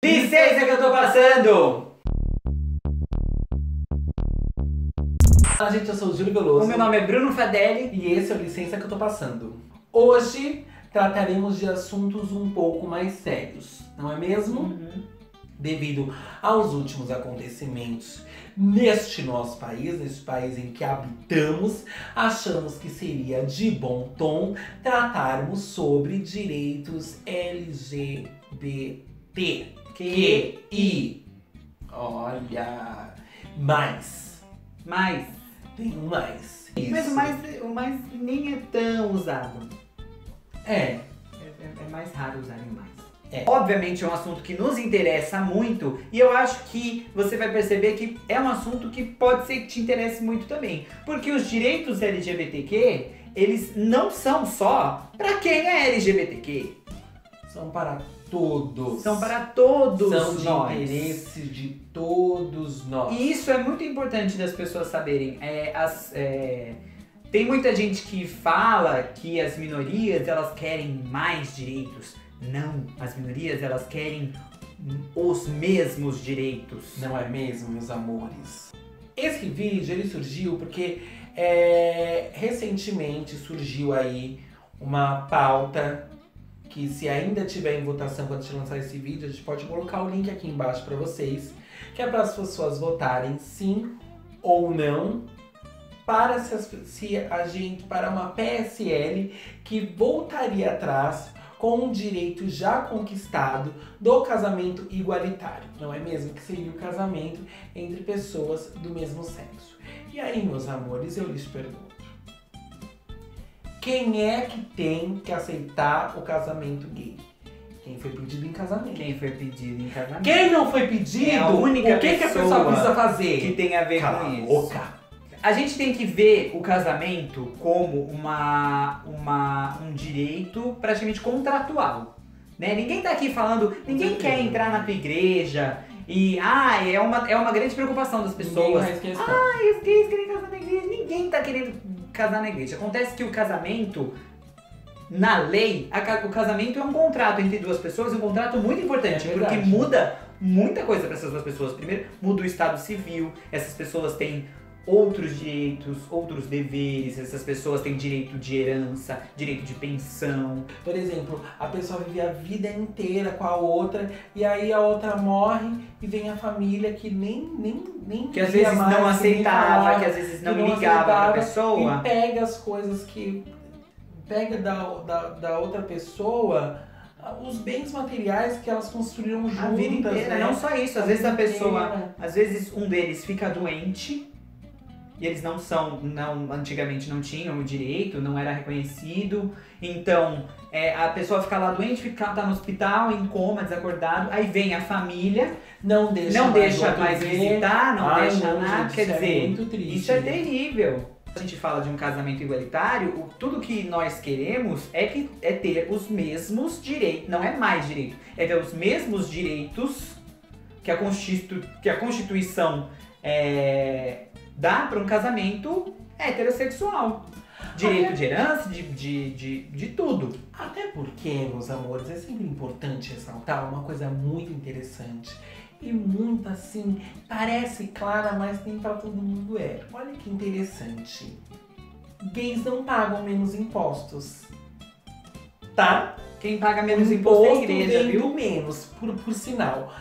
Licença que eu tô passando! Fala, gente, eu sou o Júlio Veloso. O meu nome é Bruno Fadelli. E esse é o Licença que eu tô passando. Hoje trataremos de assuntos um pouco mais sérios, não é mesmo? Devido aos últimos acontecimentos neste nosso país, neste país em que habitamos, achamos que seria de bom tom tratarmos sobre direitos LGBTQI. Olha, mais. Tem um mais. Mas o mais nem é tão usado. É mais raro usarem mais. É. Obviamente é um assunto que nos interessa muito e eu acho que você vai perceber que é um assunto que pode ser que te interesse muito também. Porque os direitos LGBTQ, eles não são só para quem é LGBTQ. São para todos. São para todos São de nós. interesse de todos nós. E isso é muito importante das pessoas saberem. Tem muita gente que fala que as minorias elas querem mais direitos. Não, as minorias elas querem os mesmos direitos. Não é mesmo, meus amores? Esse vídeo ele surgiu porque recentemente surgiu aí uma pauta que, se ainda tiver em votação quando a gente lançar esse vídeo, a gente pode colocar o link aqui embaixo para vocês, que é para as pessoas votarem sim ou não para para uma PSL que voltaria atrás com um direito já conquistado do casamento igualitário, não é mesmo? Que seria o casamento entre pessoas do mesmo sexo. E aí, meus amores, eu lhes pergunto: quem é que tem que aceitar o casamento gay? Quem foi pedido em casamento. Quem foi pedido em casamento. Quem não foi pedido, é a única o que a pessoa precisa fazer? Que tem a ver Cala com a isso. boca. A gente tem que ver o casamento como um direito praticamente contratual, né? Ninguém tá aqui falando, ninguém quer entrar na tua igreja e é uma grande preocupação das pessoas. Os gays querem casar na igreja. Ninguém tá querendo casar na igreja. Acontece que o casamento, na lei, o casamento é um contrato entre duas pessoas, um contrato muito importante, porque muda muita coisa para essas duas pessoas. Primeiro, muda o estado civil, essas pessoas têm outros direitos, outros deveres, essas pessoas têm direito de herança, direito de pensão. Por exemplo, a pessoa vive a vida inteira com a outra e aí a outra morre e vem a família que nem que às vezes mais, não aceitava, que às vezes não ligava pra pessoa. E pega as coisas que pega da outra pessoa, os bens materiais que elas construíram juntas. A vida inteira, né? Não só isso, às vezes a pessoa, às vezes um deles fica doente. E eles antigamente não tinham o direito, não era reconhecido. Então, a pessoa fica lá doente, tá no hospital, em coma, desacordado. Aí vem a família, não deixa mais visitar, não deixa nada. Quer dizer, muito triste. Isso é terrível. A gente fala de um casamento igualitário, tudo que nós queremos é ter os mesmos direitos. Não é mais direito, é ter os mesmos direitos que a Constituição dá para um casamento heterossexual. Direito de herança, de tudo. Até porque, meus amores, é sempre importante ressaltar uma coisa muito interessante. E muito assim, parece clara, mas nem para todo mundo é. Olha que interessante. Gays não pagam menos impostos. Tá? Quem paga menos imposto é a igreja, vem viu? do menos, por sinal.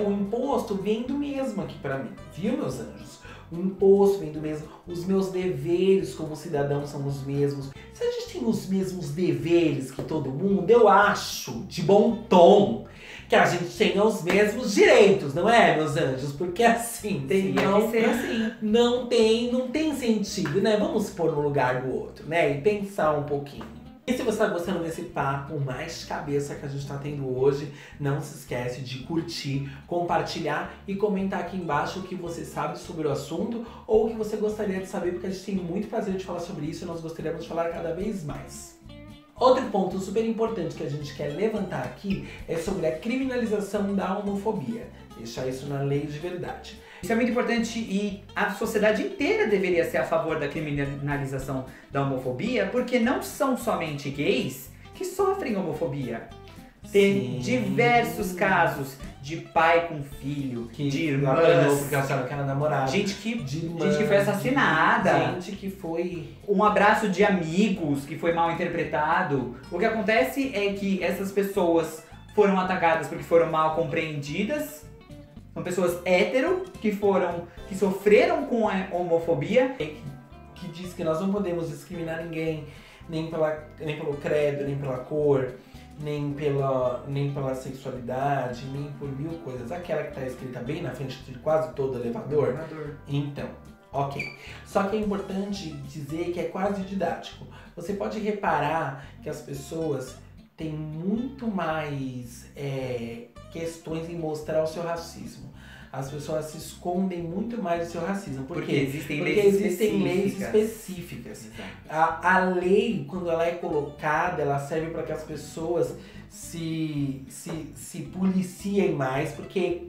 O imposto vem do mesmo aqui para mim, viu, meus anjos? O imposto vem do mesmo, os meus deveres como cidadão são os mesmos. Se a gente tem os mesmos deveres que todo mundo, eu acho de bom tom que a gente tenha os mesmos direitos, não é, meus anjos? Porque assim, não tem sentido, né? Vamos se pôr no lugar do outro, né? E pensar um pouquinho. E se você está gostando desse papo mais cabeça que a gente está tendo hoje, não se esquece de curtir, compartilhar e comentar aqui embaixo o que você sabe sobre o assunto ou o que você gostaria de saber, porque a gente tem muito prazer de falar sobre isso e nós gostaríamos de falar cada vez mais. Outro ponto super importante que a gente quer levantar aqui é sobre a criminalização da homofobia. Deixar isso na lei de verdade. Isso é muito importante e a sociedade inteira deveria ser a favor da criminalização da homofobia, porque não são somente gays que sofrem homofobia. Tem diversos casos de pai com filho, Que de apanhou irmãs, porque acharam que era namorada. gente que De foi assassinada. Gente que foi... Um abraço de amigos que foi mal interpretado. O que acontece é que essas pessoas foram atacadas porque foram mal compreendidas. São pessoas hétero que sofreram com a homofobia. Que diz que nós não podemos discriminar ninguém, nem pelo credo, nem pela cor, nem pela sexualidade, nem por mil coisas. Aquela que tá escrita bem na frente de quase todo elevador. Então, ok. Só que é importante dizer que é quase didático. Você pode reparar que as pessoas têm muito mais questões em mostrar o seu racismo. As pessoas se escondem muito mais do seu racismo. Porque existem leis específicas. A lei, quando ela é colocada, ela serve para que as pessoas se policiem mais, porque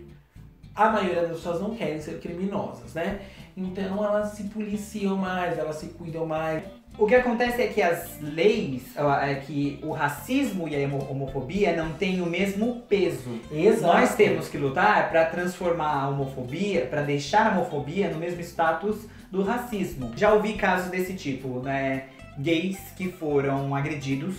a maioria das pessoas não querem ser criminosas, né? Então elas se policiam mais, elas se cuidam mais. O que acontece é que as leis, que o racismo e a homofobia não têm o mesmo peso. Exato. Nós temos que lutar para transformar a homofobia, para deixar a homofobia no mesmo status do racismo. Já ouvi casos desse tipo, né? Gays que foram agredidos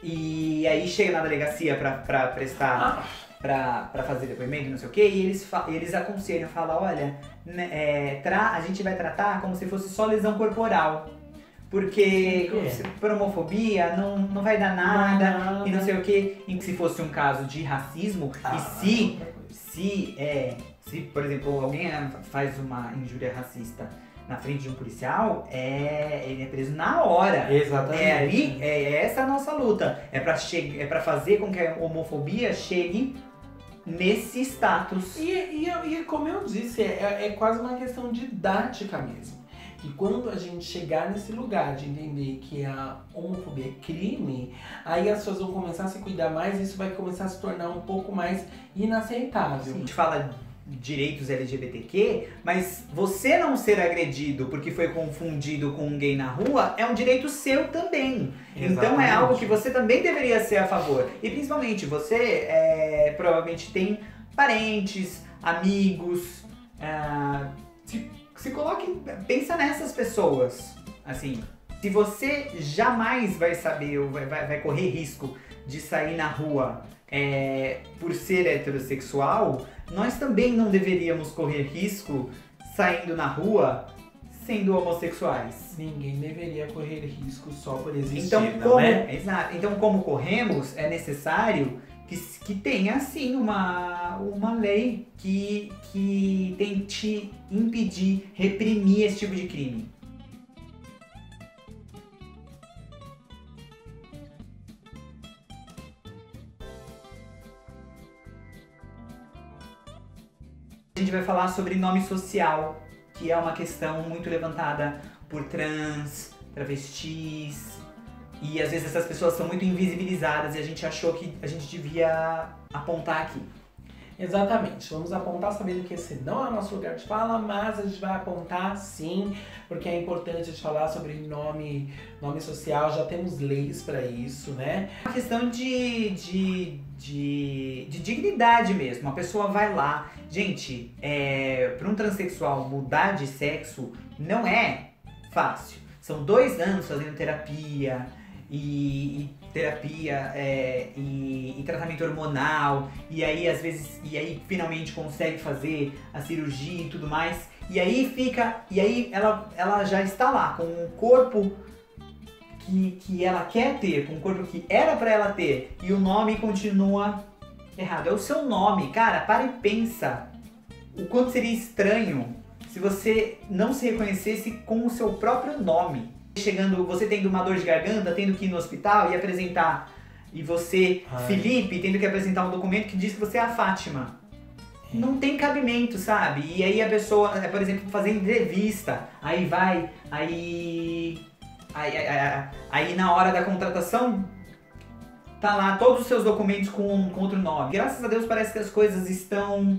e aí chega na delegacia para prestar, para fazer depoimento, não sei o que, e eles aconselham, falam, olha, a gente vai tratar como se fosse só lesão corporal. Porque por homofobia não vai dar nada e não sei o que. E se fosse um caso de racismo, se, por exemplo, alguém faz uma injúria racista na frente de um policial, ele é preso na hora. Exatamente. É essa a nossa luta. É pra fazer com que a homofobia chegue nesse status. E como eu disse, é quase uma questão didática mesmo. E quando a gente chegar nesse lugar de entender que a homofobia é crime, aí as pessoas vão começar a se cuidar mais e isso vai começar a se tornar um pouco mais inaceitável. A gente fala direitos LGBTQ, mas você não ser agredido porque foi confundido com um gay na rua é um direito seu também. Exatamente. Então é algo que você também deveria ser a favor. E principalmente você provavelmente tem parentes, amigos, se coloque, pensa nessas pessoas, assim, se você jamais vai saber ou vai correr risco de sair na rua por ser heterossexual, nós também não deveríamos correr risco saindo na rua sendo homossexuais. Ninguém deveria correr risco só por existir, Exato. Então, como corremos, é necessário que tenha, sim, uma lei que tente impedir, reprimir esse tipo de crime. A gente vai falar sobre nome social, que é uma questão muito levantada por trans, travestis. E às vezes essas pessoas são muito invisibilizadas e a gente achou que a gente devia apontar aqui. Exatamente, vamos apontar sabendo que esse não é o nosso lugar de fala, mas a gente vai apontar sim, porque é importante a gente falar sobre nome social, já temos leis para isso, né? Uma questão de dignidade mesmo, a pessoa vai lá. Gente, para um transexual mudar de sexo não é fácil. São 2 anos fazendo terapia, e tratamento hormonal, e aí finalmente consegue fazer a cirurgia e tudo mais, e aí ela já está lá com um corpo que ela quer ter, com um corpo que era pra ela ter, e o nome continua errado. É o seu nome, cara, para e pensa o quanto seria estranho se você não se reconhecesse com o seu próprio nome. Você tendo uma dor de garganta, tendo que ir no hospital e apresentar, e você, Felipe, tendo que apresentar um documento que diz que você é a Fátima. Não tem cabimento, sabe? E aí a pessoa, por exemplo, fazer entrevista, aí na hora da contratação, tá lá todos os seus documentos com outro nome. Graças a Deus parece que as coisas estão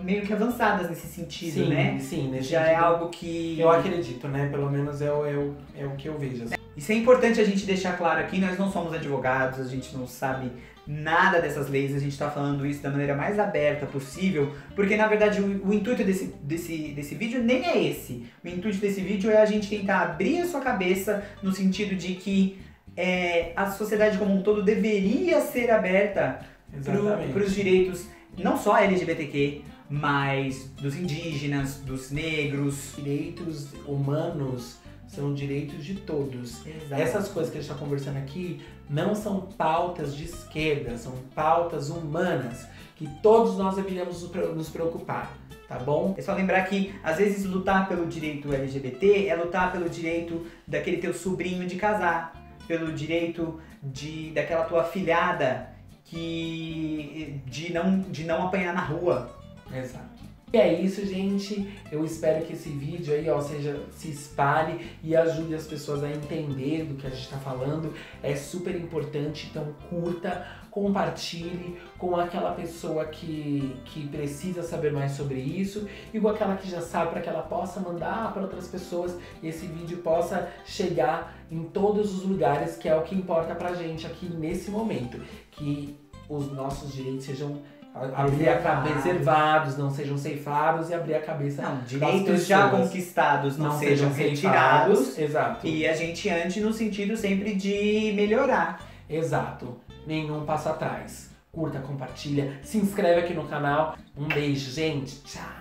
meio que avançadas nesse sentido, né? Sim, já é algo que... Eu acredito, né? Pelo menos é o que eu vejo. Assim. Isso é importante a gente deixar claro aqui, nós não somos advogados, a gente não sabe nada dessas leis, a gente tá falando isso da maneira mais aberta possível, porque na verdade o intuito desse vídeo nem é esse. O intuito desse vídeo é a gente tentar abrir a sua cabeça no sentido de que a sociedade como um todo deveria ser aberta para os direitos, não só LGBTQ, mas dos indígenas, dos negros. Direitos humanos são direitos de todos. Exato. Essas coisas que a gente está conversando aqui não são pautas de esquerda, são pautas humanas que todos nós deveríamos nos preocupar, tá bom? É só lembrar que, às vezes, lutar pelo direito LGBT é lutar pelo direito daquele teu sobrinho de casar, pelo direito daquela tua afilhada de não apanhar na rua. Exato. E é isso, gente. Eu espero que esse vídeo aí, se espalhe e ajude as pessoas a entender do que a gente tá falando. É super importante, então curta, compartilhe com aquela pessoa que precisa saber mais sobre isso e com aquela que já sabe, para que ela possa mandar para outras pessoas e esse vídeo possa chegar em todos os lugares, que é o que importa pra gente aqui nesse momento. Que os nossos direitos sejam preservados, não sejam ceifados, e abrir a cabeça. Não, direitos já conquistados não sejam retirados. Exato. E a gente ande no sentido sempre de melhorar. Exato. Nenhum passo atrás. Curta, compartilha, se inscreve aqui no canal. Um beijo, gente. Tchau.